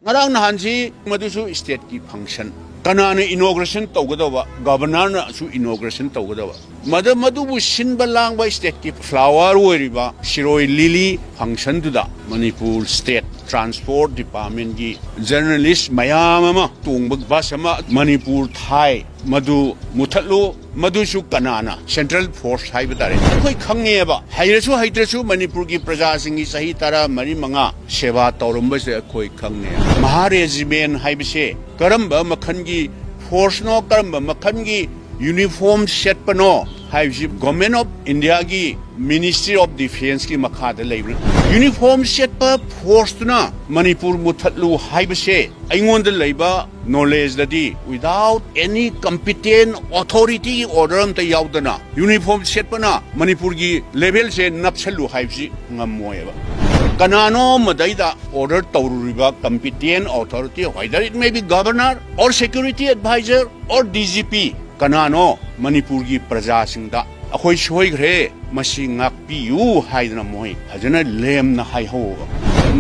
ngarang nahan si madusu state ki function kanana inauguration tawgadawa governor na su inauguration tawgadawa madubu sinba langba state ki flower woriba shiroi lily function duda Manipur state transport department ki journalist mayam ama tungba bus ama Manipur thai madu muthatlu madusu kanana central force haiba tare koi khange ba hairasu haitrasu Manipur ki praja singi sahi tara mari manga seva tawrumba se koi khange maha regiment haibase karamba makhan gi force no karamba makhan gi uniform set pano haibsi government of India ki Ministry of Defense ki makhada leibra uniform set pa force na Manipur muthatlu haibase aingonda leiba knowledge dadi without any competent authority order am ta yaudana uniform set pa na Manipur ki level se napsalu haibsi ngamoyeba kanano madaida order tawruriba competent authority whether it may be governor or security advisor or DGP kanano Manipur ki praja singda akhoi soigre masi ngakpiu haidana moi hajana lemna haiho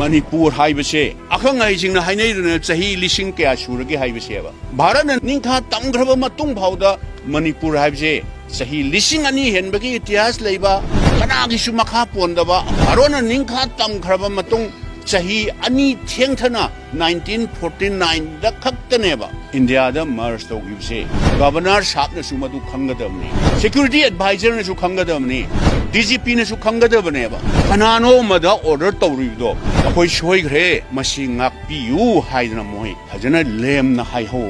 Manipur haibase akhang ai singna hainai runa chahi lising kya surage haibase ba bharat na ningtha tamgraba matung phauda Manipur haibase chahi lising ani henbagi itihas leiba kana gi sumakha pondaba arona ningkha tamgraba matung chahi ani thengthana 1949 da khaktaneba India da merge to gibse governor sahab na su madu khangadamni security advisor na su khangadamni DGP na su khangadabne ba kanano mada order tawrido akhoi soigre masi ngakpiu haidana moi hajana lemna haiho